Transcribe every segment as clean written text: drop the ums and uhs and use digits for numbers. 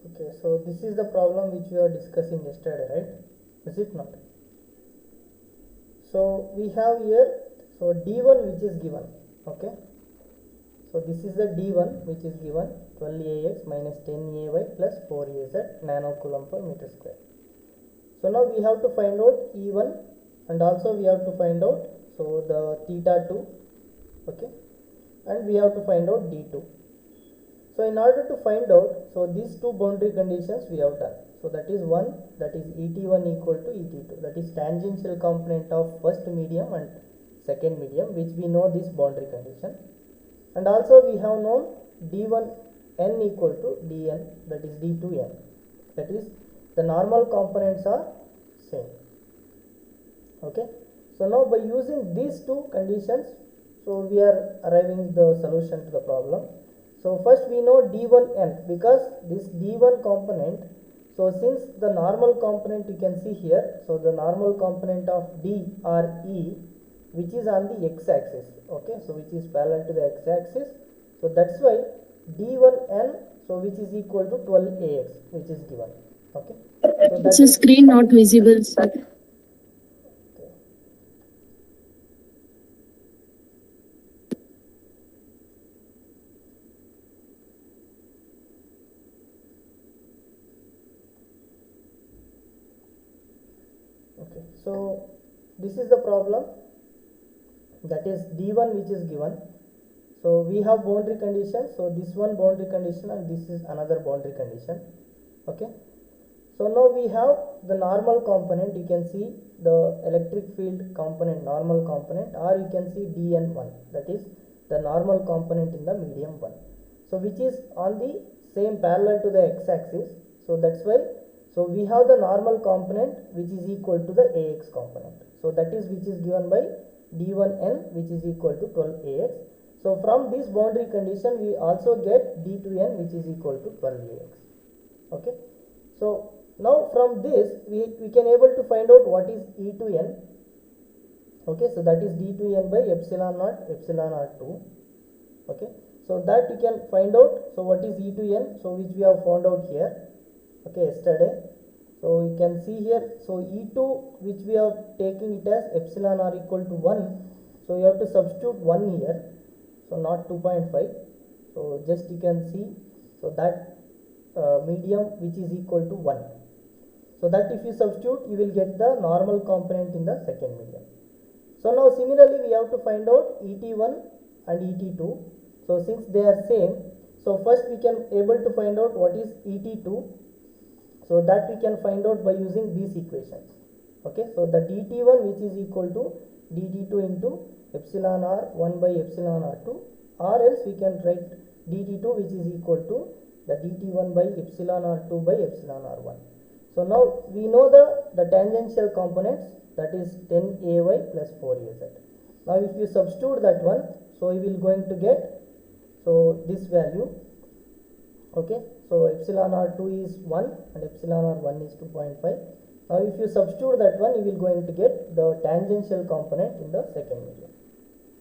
Okay, so this is the problem which we are discussing yesterday, right? Is it not? So we have here, so d1 which is given, okay? So this is the d1 which is given 12ax minus 10ay plus 4az nanocoulomb per meter square. So now we have to find out E1 and also we have to find out so the theta 2, okay, and we have to find out d2. So in order to find out, so these two boundary conditions we have done. So that is one, that is Et1 equal to Et2, that is tangential component of first medium and second medium, which we know this boundary condition. And also we have known d1n equal to dn, that is d2n, that is the normal components are same. Okay, so now by using these two conditions, so we are arriving the solution to the problem. So first we know d1n, because this d1 component, so since the normal component you can see here, so the normal component of d or e which is on the x-axis, okay, so which is parallel to the x-axis, so that's why d1n, so which is equal to 12ax, which is given, okay. So It's that a is screen not visible, sir. okay. Okay, so this is the problem, that is d1 which is given. So we have boundary condition, so this one boundary condition and this is another boundary condition, okay. So now we have the normal component, you can see the electric field component, normal component, or you can see dn1, that is the normal component in the medium 1, so which is on the same parallel to the x-axis. So that's why, so we have the normal component which is equal to the ax component, so that is which is given by d1n which is equal to 12ax. So from this boundary condition we also get d2n which is equal to 12ax, okay. So now from this we can able to find out what is E2n, okay, so that is d2n by epsilon naught epsilon r2, okay. So that you can find out, so what is E2n, so which we have found out here, okay, yesterday. So you can see here, so E2 which we are taking it as epsilon r equal to 1, so you have to substitute 1 here, so not 2.5, so just you can see, so that medium which is equal to 1, so that if you substitute you will get the normal component in the second medium. So now similarly we have to find out Et1 and Et2, so since they are same, so first we can able to find out what is Et2, so that we can find out by using these equations, okay. So the dt1 which is equal to dt2 into epsilon r 1 by epsilon r2, or else we can write dt2 which is equal to the dt1 by epsilon r2 by epsilon r1. So now we know the tangential components, that is 10ay plus 4az. Now if you substitute that one, so you will going to get so this value, okay. So epsilon r2 is 1 and epsilon r1 is 2.5. Now if you substitute that one, you will going to get the tangential component in the second medium,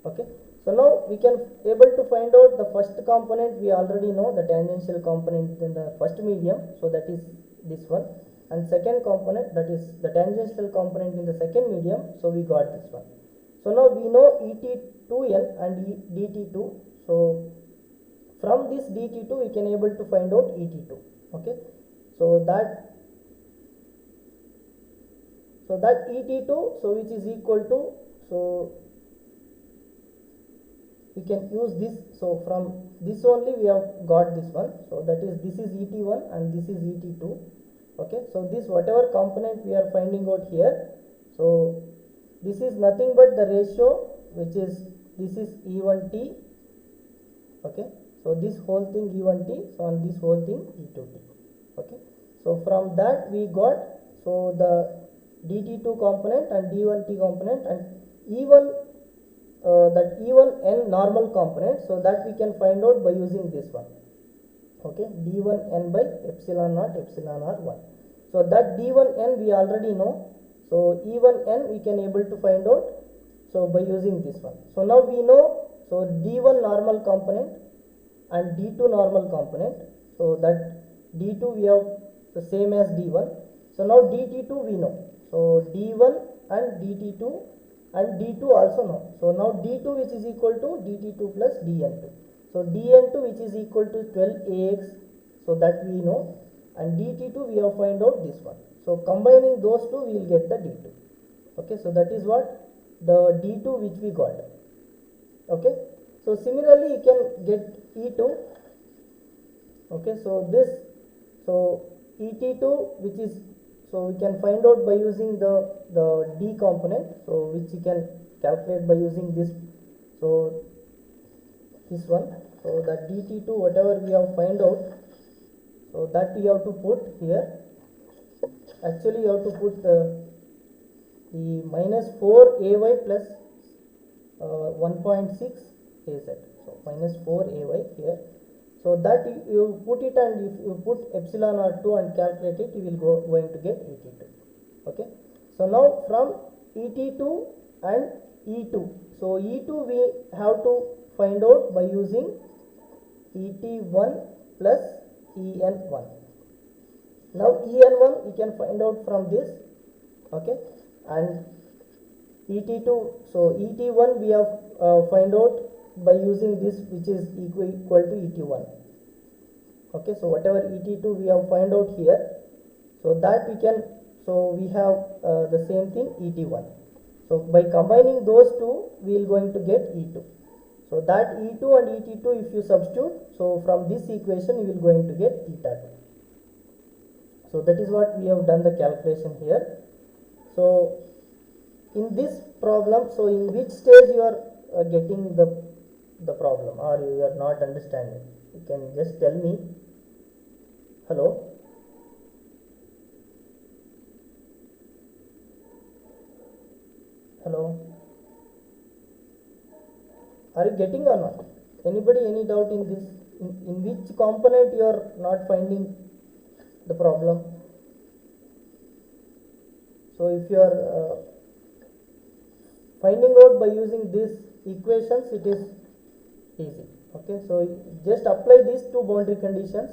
okay. So now we can able to find out the first component, we already know the tangential component in the first medium, so that is this one, and second component, that is the tangential component in the second medium, so we got this one. So now we know Et2n and dt2, so from this dt2 we can able to find out Et2, okay. So that Et2, so which is equal to, so we can use this, so from this only we have got this one, so that is this is Et1 and this is Et2, okay. So this whatever component we are finding out here, so this is nothing but the ratio which is, this is E1t, okay. So this whole thing E1t, so on this whole thing E2t, okay. So from that we got, so the dt2 component and d1t component and E1 that E1n normal component, so that we can find out by using this one, okay, d1n by epsilon naught epsilon r1. So that d1n we already know, so E1n we can able to find out, so by using this one. So now we know, so d1 normal component and d2 normal component, so that D2 we have the same as D1. So now DT2 we know. So D1 and DT2 and D2 also know. So now D2 which is equal to DT2 plus DN2. So DN2 which is equal to 12AX, so that we know, and DT2 we have find out this one. So combining those two we will get the D2. Okay, so that is what the D2 which we got. Okay, so similarly you can get E2. Okay, so this, so ET2 which is, so we can find out by using the D component, so which you can calculate by using this, so this one. So that DT2 whatever we have find out, so that you have to put here. Actually you have to put the minus 4AY plus 1.6 AZ. So minus 4AY here. So that you put it, and if you put epsilon r2 and calculate it, you will going to get ET2. Okay. So now from ET2 and E2. So E2 we have to find out by using ET1 plus EN1. Now EN1 we can find out from this. Okay, and ET2, so ET1 we have find out by using this, which is equal to ET1. Okay, so whatever ET2 we have find out here, so that we can, so we have the same thing ET1. So by combining those two we will going to get E2. So that E2 and ET2 if you substitute, so from this equation you will going to get eta 2. So that is what we have done the calculation here. So in this problem, so in which stage you are getting the problem, or you are not understanding? You can just tell me. Hello? Hello? Are you getting or not? Anybody any doubt in this? In which component you are not finding the problem? So if you are finding out by using these equations, it is easy. Okay, so just apply these two boundary conditions.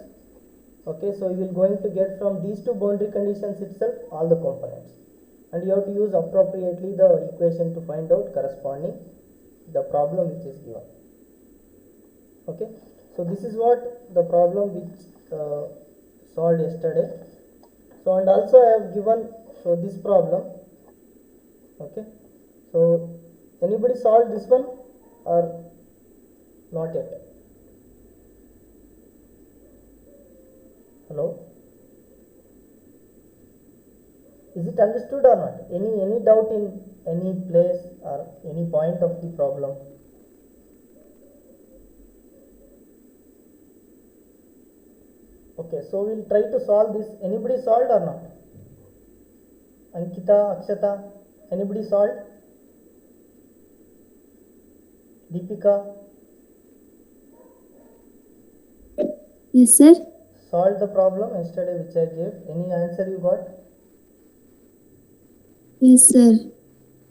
Okay, so you will going to get from these two boundary conditions itself all the components, and you have to use appropriately the equation to find out corresponding the problem which is given. Okay, so this is what the problem which solved yesterday. So and also I have given so this problem. Okay, so anybody solved this one or not yet? Hello? Is it understood or not? Any doubt in any place or any point of the problem? Okay, so we'll try to solve this. Anybody solved or not? Ankita, Akshata, anybody solved? Deepika? Yes, sir. Solved the problem yesterday which I gave. Any answer you got? Yes, sir.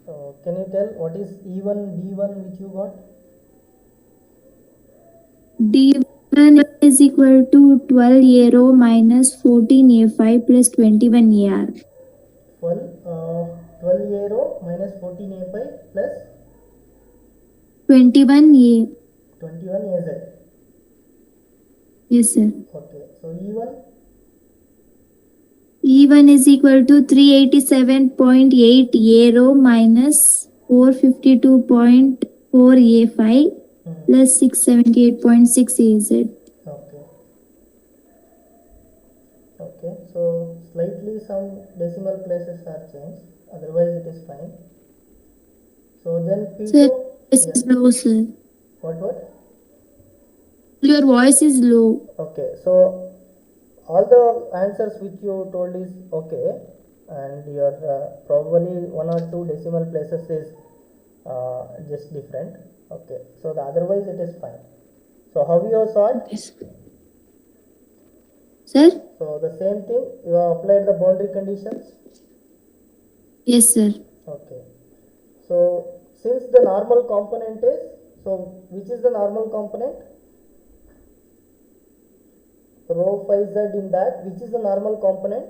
So can you tell what is E1, D1 which you got? D1 is equal to 12 ARO minus 14 A5 plus 21 AR. 12 ARO minus 14 A5 plus 21 A. 21 AZ. Yes, sir. Okay, so E1? E1 is equal to 387.8 ARO minus 452.4 A5 plus 678.6 AZ. Okay. Okay, so slightly some decimal places are changed, otherwise it is fine. So then P2. Sir, this is low, sir. What? Your voice is low. Okay, so all the answers which you told is okay, and your probably one or two decimal places is just different. Okay, so the otherwise it is fine. So how you have solved? Yes. Sir? So the same thing, you have applied the boundary conditions? Yes, sir. Okay. So since the normal component is, so which is the normal component? rho phi z in that, which is the normal component?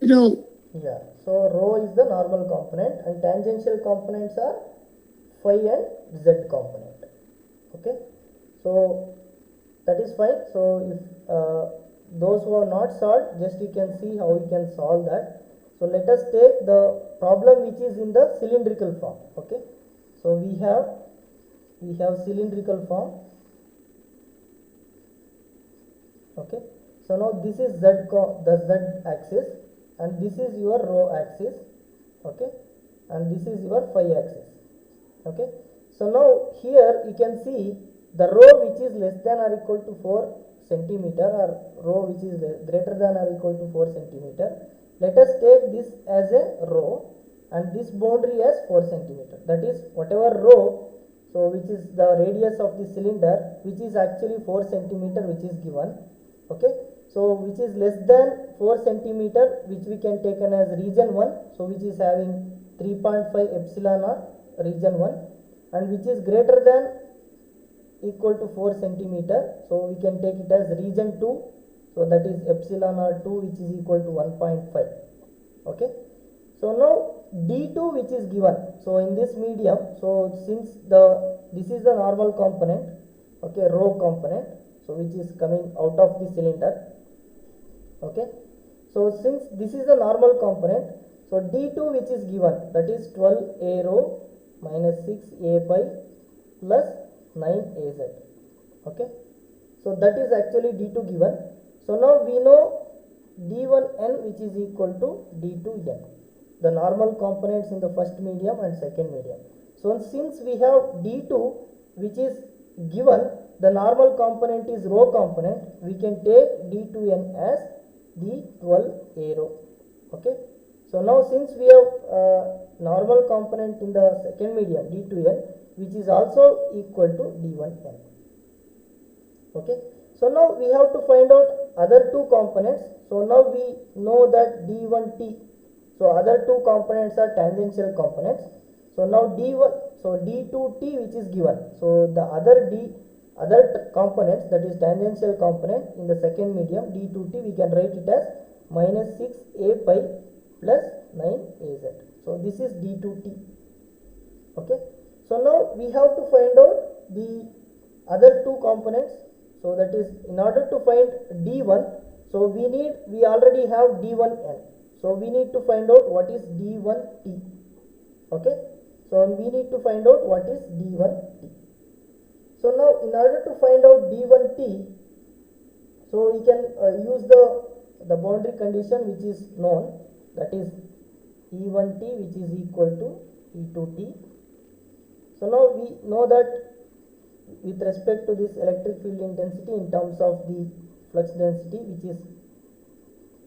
Rho. Yeah, so rho is the normal component and tangential components are phi and z component. Okay, so that is fine. So if those who are not solved, just you can see how we can solve that. So let us take the problem which is in the cylindrical form. Okay, so we have cylindrical form. Okay, so now this is the z axis and this is your rho axis. Okay, and this is your phi axis. Okay, so now here you can see the rho which is less than or equal to 4 centimeter or rho which is greater than or equal to 4 centimeter. Let us take this as a rho and this boundary as 4 centimeter. That is whatever rho, so which is the radius of the cylinder, which is actually 4 centimeter, which is given. Okay, so which is less than 4 centimeter, which we can taken as region 1, so which is having 3.5 epsilon or region 1, and which is greater than equal to 4 centimeter, so we can take it as region 2, so that is epsilon or 2, which is equal to 1.5. Okay, so now d2 which is given, so in this medium, so since this is the normal component, okay, rho component, so which is coming out of the cylinder. Okay, so since this is the normal component, so d2 which is given, that is 12 a rho minus 6 a pi plus 9 az. Okay, so that is actually d2 given. So now we know d1n which is equal to d2n, the normal components in the first medium and second medium. So since we have d2 which is given, the normal component is rho component, we can take d2n as the 12 a rho. Okay, so now since we have normal component in the second medium d2n, which is also equal to d1n. Okay, so now we have to find out other two components. So now we know that d1t, so other two components are tangential components. So now d1, so d2t which is given, so the other components, that is tangential component in the second medium d2t, we can write it as minus 6 a pi plus 9 az. So this is d2t. Okay, so now we have to find out the other two components. So that is, in order to find d1, so we already have d1n, so we need to find out what is d1t. Okay, so we need to find out what is d1t. So now in order to find out d1t, so we can use the boundary condition which is known, that is E1t which is equal to E2t. So now we know that with respect to this electric field intensity in terms of the flux density, which is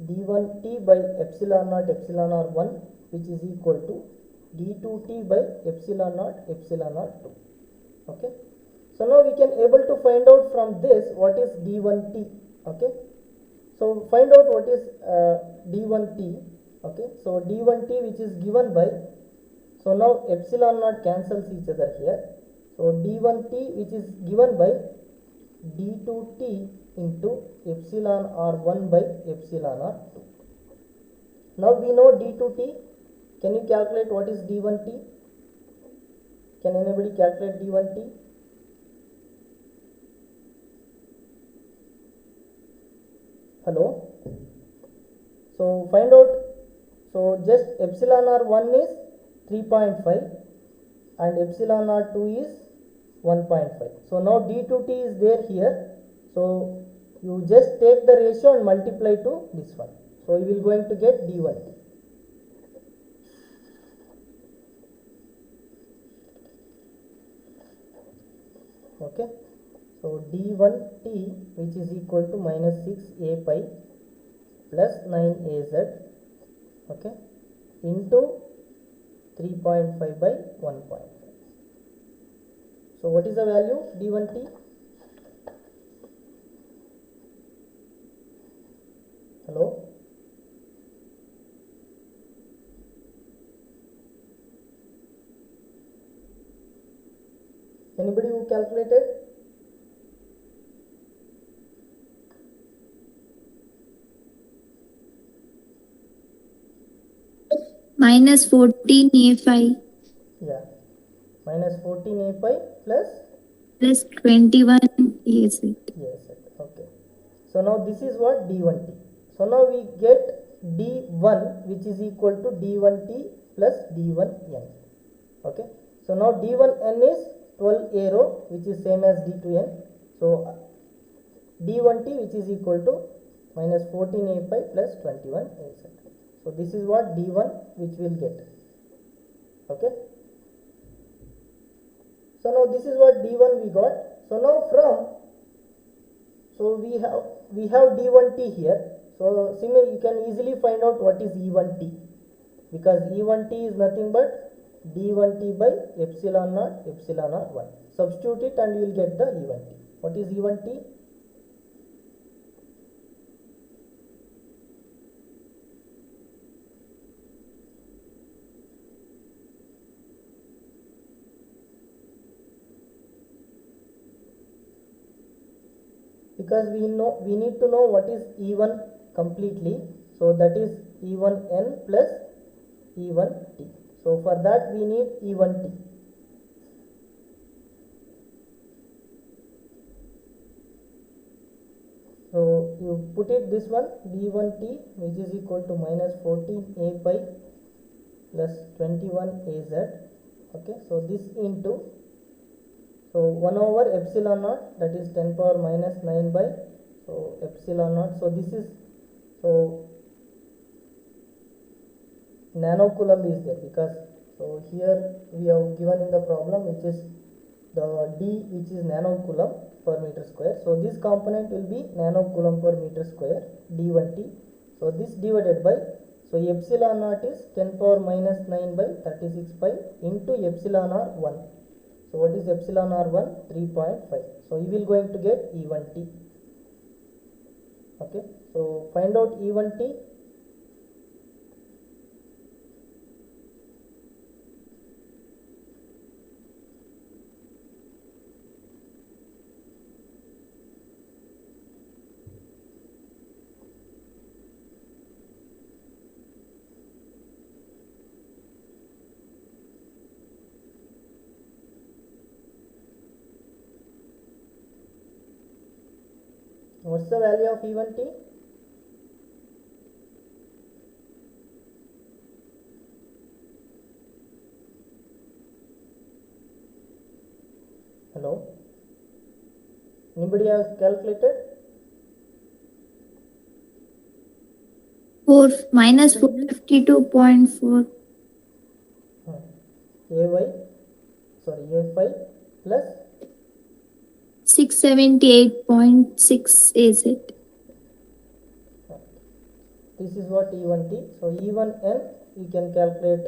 d1t by epsilon naught epsilon r1, which is equal to d2t by epsilon naught 2. Okay, so now we can able to find out from this what is d1t. Okay, so find out what is d1t. Okay, so d1t which is given by, so now epsilon naught cancels each other here, so d1t which is given by d2t into epsilon r1 by epsilon r2. Now we know d2t. Can you calculate what is d1t? Can anybody calculate d1t? Hello? So find out, so just epsilon r1 is 3.5 and epsilon r2 is 1.5. So now d2t is there here, so you just take the ratio and multiply to this one, so you will going to get d1t. Okay, so d1t which is equal to minus 6 a pi plus 9 az, okay, into 3.5 by 1.5. So what is the value d1t? Hello? Anybody who calculated? minus 14a5 Yeah, minus 14a5 plus plus 21az. yes, okay. So now this is what d1t. So now we get d1 which is equal to d1t plus d1n. Okay. So now d1n is 12 arrow which is same as d2n. So d1t which is equal to minus 14a5 plus 21az. So this is what d1 which we'll get. Okay. So now this is what d1 we got. So now we have d1t here. So similarly you can easily find out what is e1t, because e1t is nothing but d1t by epsilon naught epsilon r1. Substitute it and you will get the e1t. What is e1t? Because we need to know what is e1 completely. So that is e1n plus e1t. So for that we need e1t. So you put it this one, d1t which is equal to minus 14a pi plus 21az. Okay, so this into, so 1 over epsilon naught, that is 10 power minus 9 by, so epsilon naught. So this is, so nanocoulomb is there, because so here we have given in the problem which is the d which is nanocoulomb per meter square. So this component will be nanocoulomb per meter square d1t. So this divided by, so epsilon naught is 10 power minus 9 by 36 pi into epsilon r1. So what is epsilon r1? 3.5. So you will going to get e1t. Okay, so find out e1t. What's the value of e1t? Hello? Anybody has calculated? 452.4. a5 plus 678.6 is it? This is what e1t. So e1n you can calculate.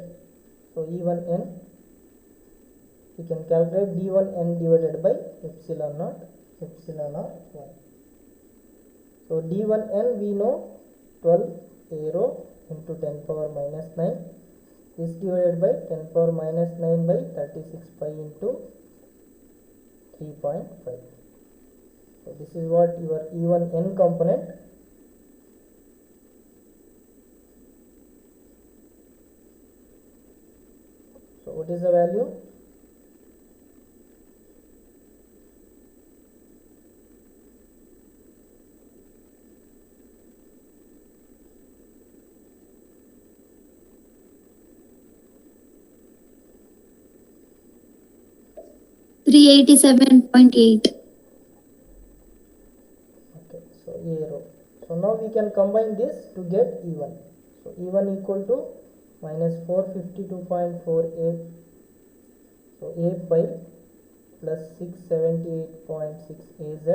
So e1n you can calculate d1n divided by epsilon naught epsilon r1. So d1n we know 12 arrow into 10 power minus 9. This divided by 10 power minus 9 by 36 pi into 3.5. So this is what your e1n component. So what is the value? $387.8. Okay, so arrow. So now we can combine this to get e1. So e1 equal to minus 452.48. So a pi plus 678.6 az.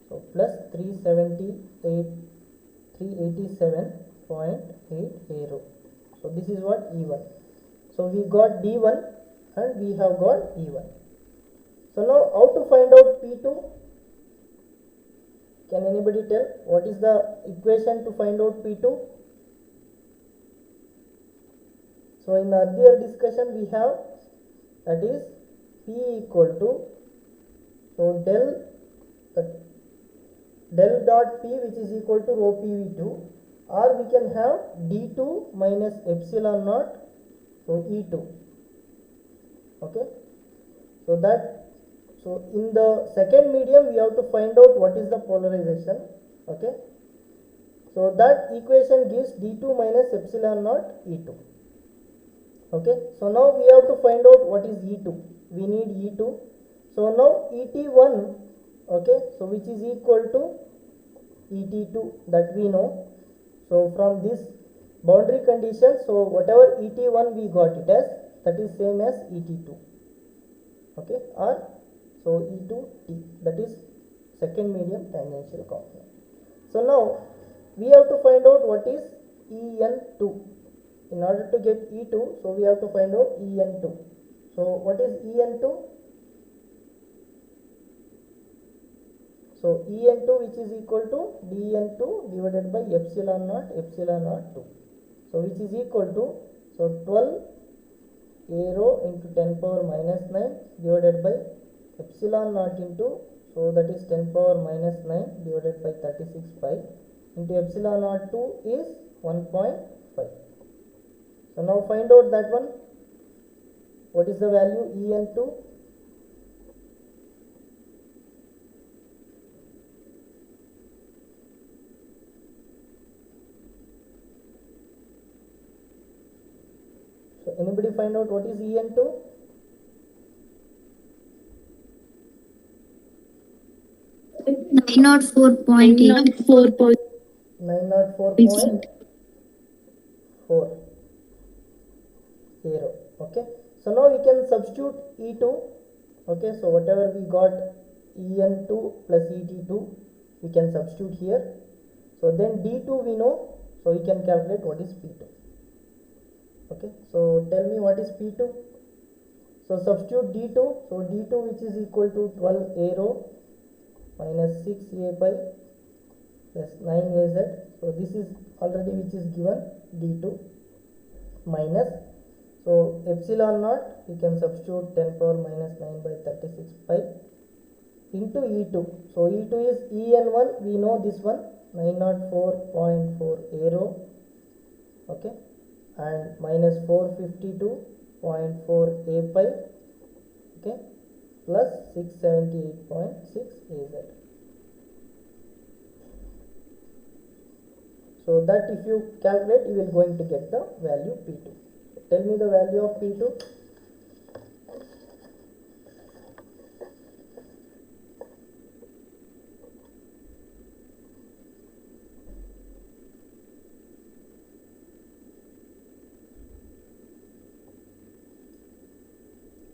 So plus 387.8 arrow. So this is what e1. So we got d1 and we have got e1. So now how to find out p2? Can anybody tell what is the equation to find out p2? So in the earlier discussion we have, that is p equal to, so del dot p which is equal to rho pv2 or we can have d2 minus epsilon naught, so E2. Okay, so in the second medium we have to find out what is the polarization. Okay, so that equation gives d2 minus epsilon naught E2. Okay, so now we have to find out what is E2. We need E2. So now ET1, okay, so which is equal to ET2, that we know. So from this boundary condition, so whatever ET1 we got it as, that is same as ET2. Okay, or so E2T, that is second medium tangential component. So now we have to find out what is EN2. In order to get E2, so we have to find out EN2. So what is EN2? So EN2, which is equal to dN2 divided by epsilon naught 2. So which is equal to, so 12 a rho into 10 power minus 9 divided by epsilon naught into, so that is 10 power minus 9 divided by 36 pi into epsilon naught 2 is 1.5. So now find out that one. What is the value EN2? So anybody find out what is EN2? Nine not 4.8. 904.4. Okay, so now we can substitute E2. Okay, so whatever we got EN2 plus ET2 we can substitute here. So then D2 we know, so we can calculate what is P2. Okay, so tell me what is P2. So substitute D2, so D2 which is equal to 12 a rho minus 6 a pi plus 9 az. So this is already which is given, D2 minus, so epsilon naught we can substitute 10 power minus 9 by 36 pi into E2. So E2 is EN1, we know this one, 904.4 a rho, okay, and minus 452.4 a pi, okay, plus 678.6 az. So that if you calculate, you will going to get the value P2. Tell me the value of P2.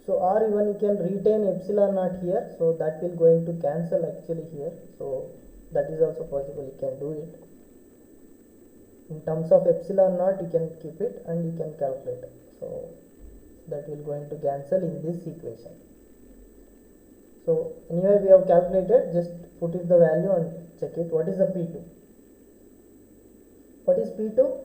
So R even you can retain epsilon naught here, so that will going to cancel actually here. So that is also possible, you can do it. In terms of epsilon naught you can keep it and you can calculate. So that will going to cancel in this equation. So anyway we have calculated, just put it the value and check it. What is the P2? What is P2?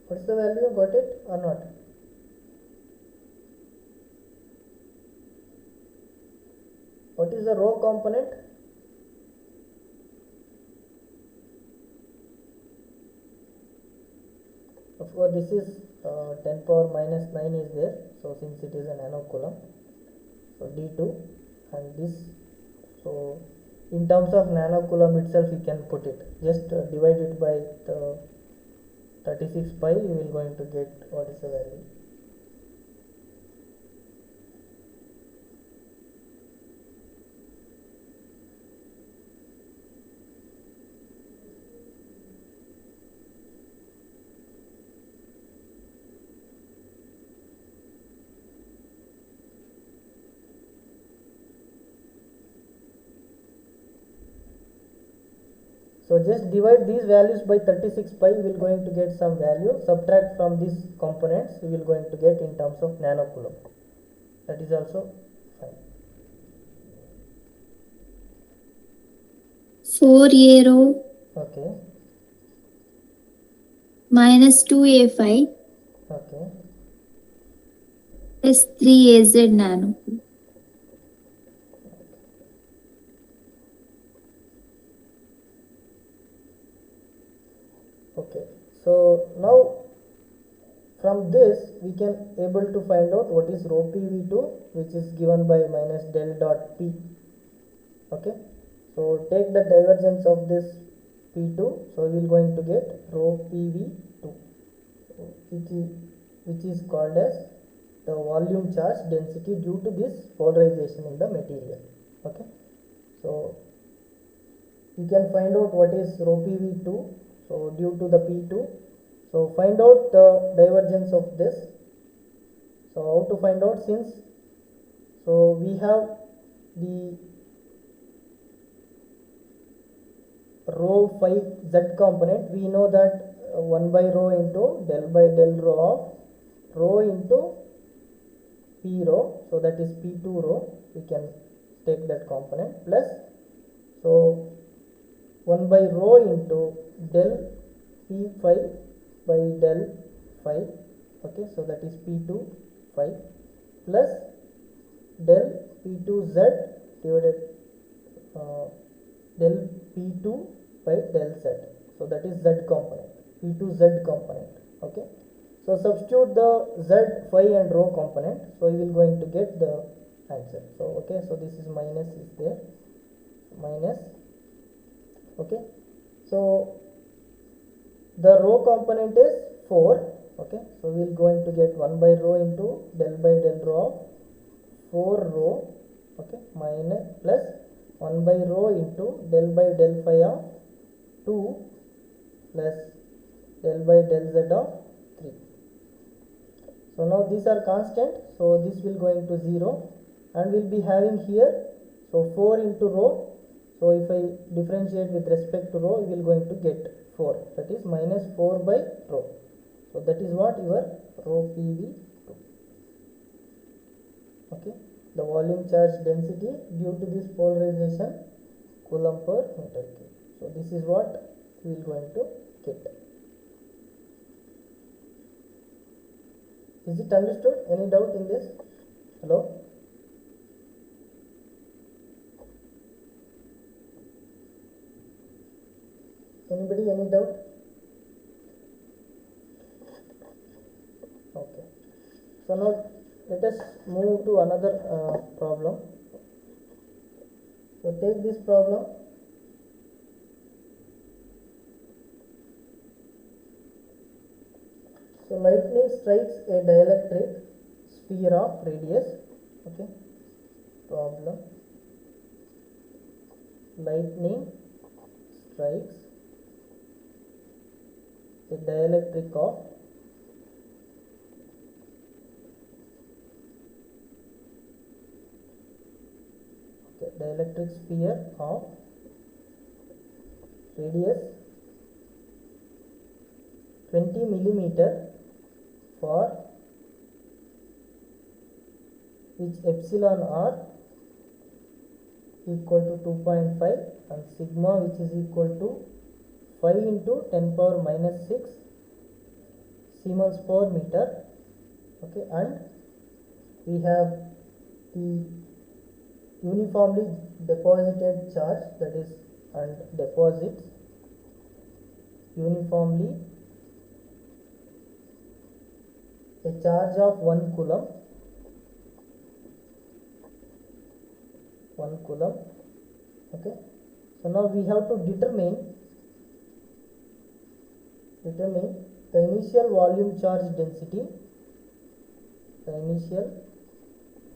What is the value? Got it or not? What is the rho component? Of course this is 10 power minus 9 is there, so since it is a nanocoulomb, so D2, and this, so in terms of nanocoulomb itself you can put it, just divide it by the 36 pi, you will going to get what is the value. So just divide these values by 36 pi, we will going to get some value. Subtract from these components, we will going to get in terms of nanocoulomb. That is also fine. 4a rho Okay. minus 2a5 Okay. plus 3az nano. Okay. So now from this we can able to find out what is rho PV2, which is given by minus del dot P. Okay. So take the divergence of this P2, so we will going to get rho PV2, which is called as the volume charge density due to this polarization in the material. Okay. So you can find out what is rho PV2, so due to the P2. So find out the divergence of this. So how to find out, since so we have the rho phi z component, we know that 1 by rho into del by del rho of rho into P rho, so that is P2 rho, we can take that component, plus so 1 by rho into del P phi by del phi. Okay, so that is P2 phi plus del P2 z divided del P2 by del z, so that is z component, P2 z component. Okay, so substitute the z, phi and rho component, so we will going to get the answer. So okay, so this is minus is there, minus. Okay, so the rho component is 4. Okay, so we will going to get 1 by rho into del by del rho of 4 rho. Okay, minus plus 1 by rho into del by del phi of 2 plus del by del z of 3. So now these are constant, so this will going to 0, and we'll be having here, so 4 into rho. So if I differentiate with respect to rho, we will going to get 4, that is minus 4 by rho. So that is what your rho PV2. Okay, the volume charge density due to this polarization, coulomb per meter cube. So this is what we will going to get. Is it understood? Any doubt in this? Hello? Anybody, any doubt? Okay. So now let us move to another problem. So take this problem. So lightning strikes a dielectric sphere of radius. Okay. Problem. Lightning strikes a dielectric of dielectric sphere of radius 20 millimeter for which epsilon r equal to 2.5 and sigma which is equal to 5 into 10 power minus 6 Siemens per meter. Okay, and we have the uniformly deposited charge, that is, and deposits uniformly a charge of 1 coulomb. 1 coulomb. Okay, so now we have to determine the initial volume charge density, the initial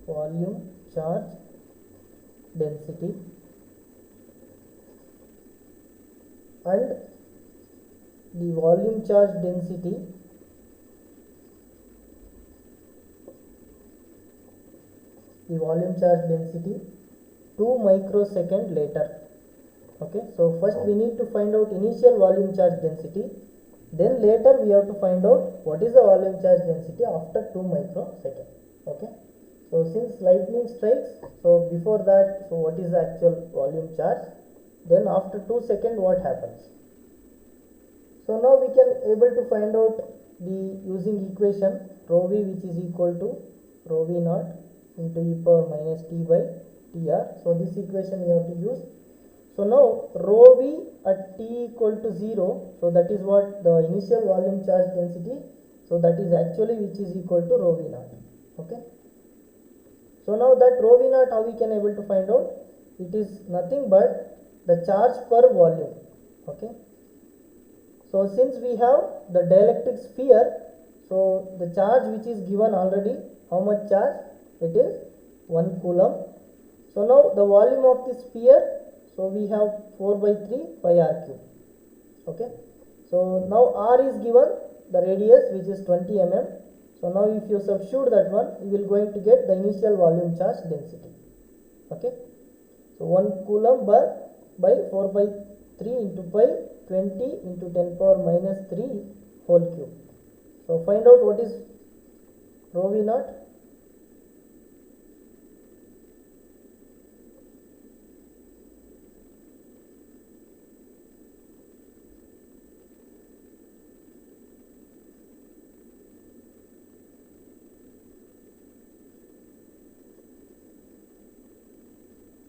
volume charge density and the volume charge density the volume charge density 2 microsecond later. Okay, so first we need to find out initial volume charge density, then later we have to find out what is the volume charge density after 2 microseconds. Okay, so since lightning strikes, so before that, so what is the actual volume charge, then after 2 seconds what happens. So now we can able to find out the using equation rho v, which is equal to rho v naught into e power minus t by tr. So this equation we have to use. So now rho v at t equal to 0, so that is what the initial volume charge density, so that is actually which is equal to rho v naught. Okay, so now that rho v naught, how we can able to find out, it is nothing but the charge per volume. Okay, so since we have the dielectric sphere, so the charge which is given already, how much charge, it is 1 coulomb. So now the volume of the sphere, so we have 4 by 3 pi r cube. Okay, so now r is given the radius which is 20 mm. So now if you substitute that one, you will going to get the initial volume charge density. Okay, so 1 coulomb by 4 by 3 into pi 20 into 10 power minus 3 whole cube. So find out what is rho v naught.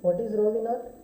What is rho v naught?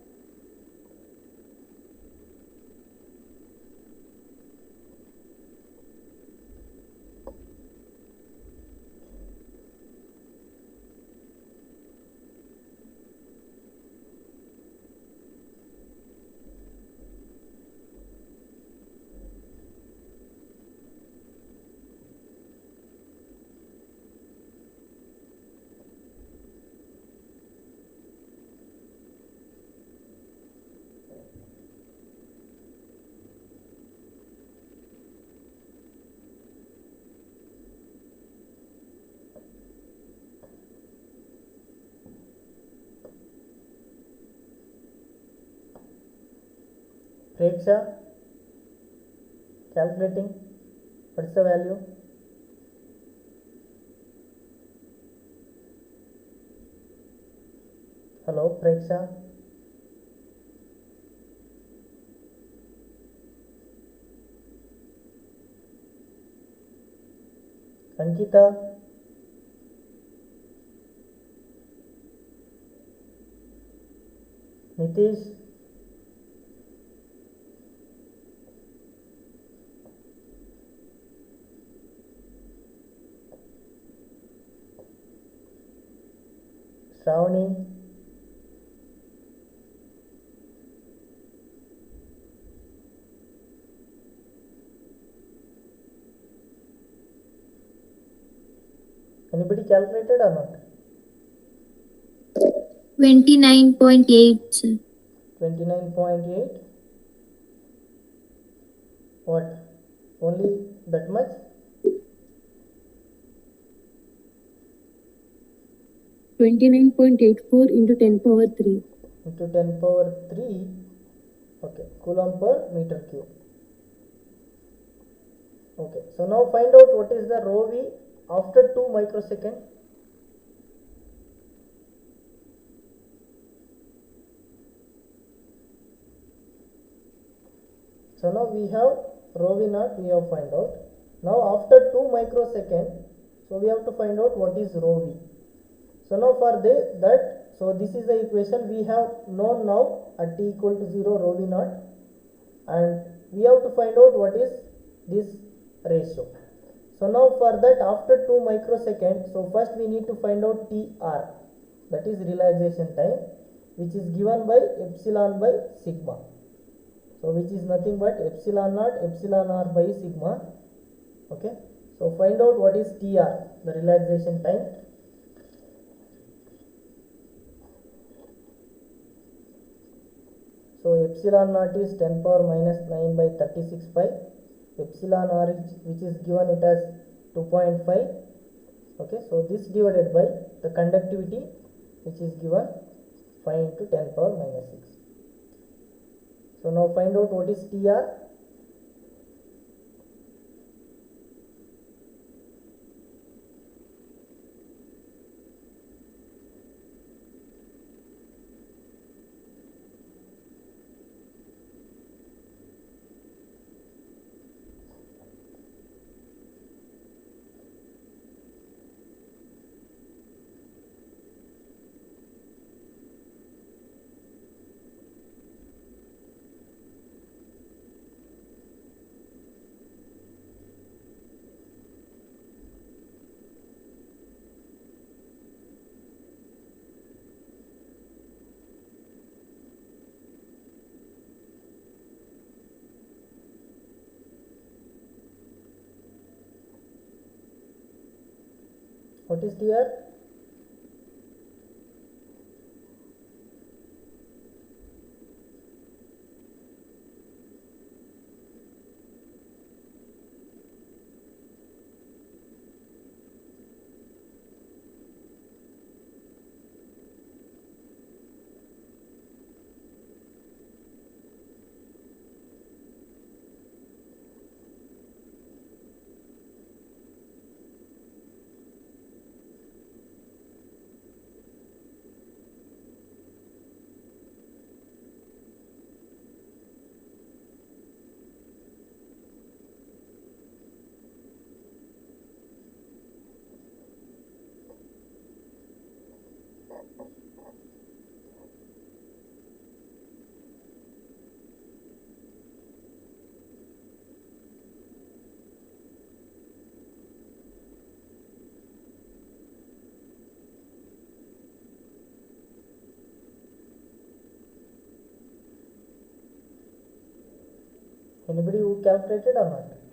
Preksha, calculating, what is the value? Hello, Preksha. Ankita. Nitish. Shravani. Anybody calculated or not? 29.8, sir. 29.8. What? Only that much? (29.84 into 10 power 3). Into 10 power 3. Okay, coulomb per meter cube. Okay, so now find out what is the rho v after 2 microsecond. So now we have rho v naught, we have find out. Now after 2 microsecond, so we have to find out what is rho v. So now for that, so this is the equation we have known now at t equal to 0 rho v naught, and we have to find out what is this ratio. So now for that, after 2 microsecond, so first we need to find out TR, that is relaxation time, which is given by epsilon by sigma. So which is nothing but epsilon naught epsilon r by sigma. Okay, so find out what is TR, the relaxation time. So epsilon naught is 10 power minus 9 by 36 pi. Epsilon r, which is given it as 2.5. Okay, so this divided by the conductivity, which is given 5 into 10 power minus 6. So now find out what is TR. What is TR? Anybody who calculated or not?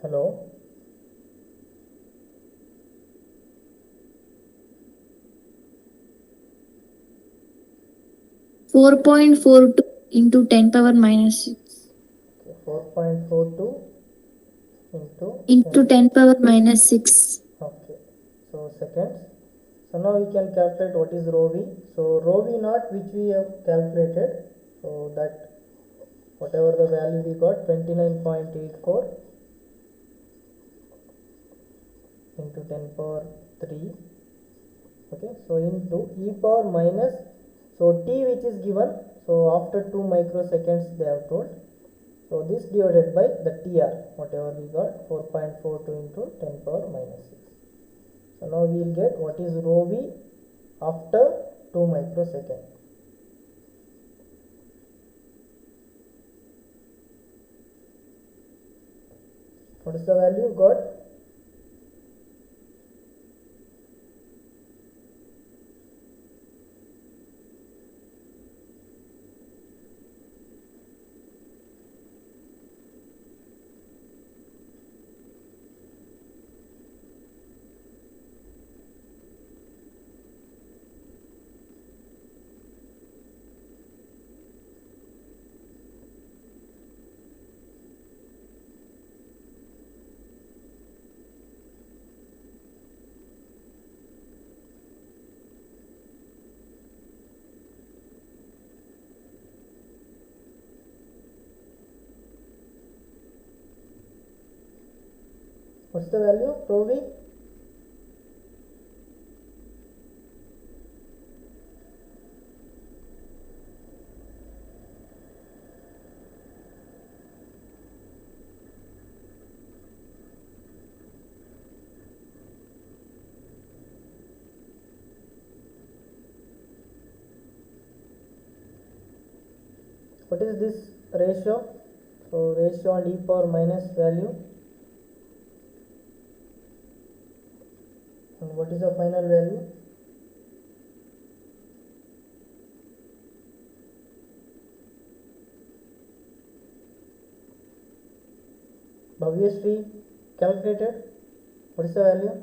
Hello? Four point four two into 10 power minus 6 Okay, 4.42 into into 10 power minus 6. Okay, so seconds. So now we can calculate what is rho v. So rho v naught which we have calculated. So that whatever the value we got, 29.84 into 10 power 3. Okay, so into e power minus, so t which is given, so after 2 microseconds they have told. So this divided by the TR, whatever we got, 4.42 into 10 power minus 6. So now we will get what is rho v after 2 microseconds. What is the value got? What's the value? Rho v? What is this ratio? So ratio and e power minus value, and what is the final value? Bhavyashree calculated, what is the value?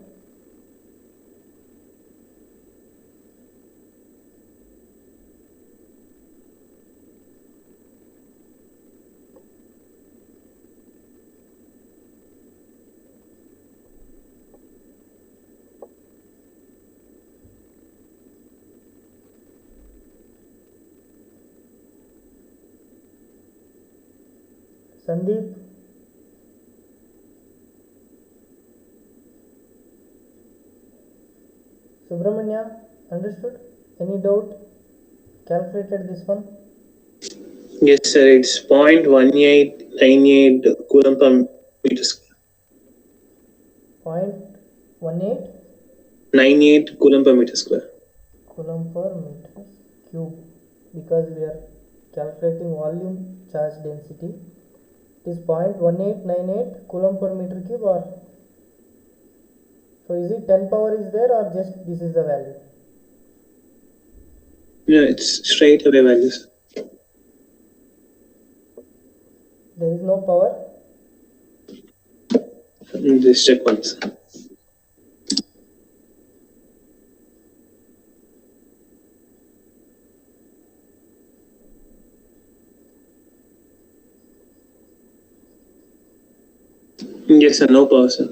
Sandeep, Subramanya, understood? Any doubt? Calculated this one? Yes, sir. It's 0.1898 coulomb per meter square. 0.18 98 coulomb per meter square. coulomb per meter cube, because we are calculating volume charge density. It is 0.1898 coulomb per meter cube, or so is it 10 power is there, or just this is the value? Yeah, it's straight away values. There is no power. Just check once. Yes, sir. No power, sir.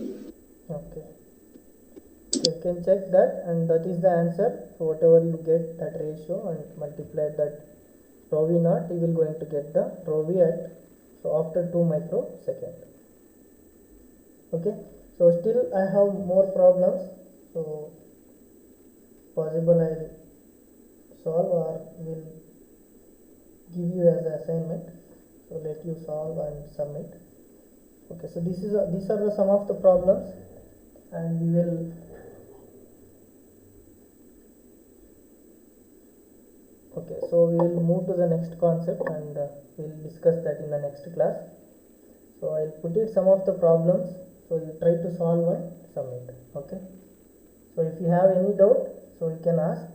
Okay, you can check that, and that is the answer. So whatever you get that ratio and multiply that rho v naught, you will going to get the rho v at, so after 2 microsecond. Okay, so still I have more problems, so possible I will solve or will give you as an assignment, so let you solve and submit. Okay, so these are the some of the problems, and we will okay, so we will move to the next concept, and we will discuss that in the next class. So I will put it some of the problems, so you try to solve and submit. Okay, so if you have any doubt, so you can ask.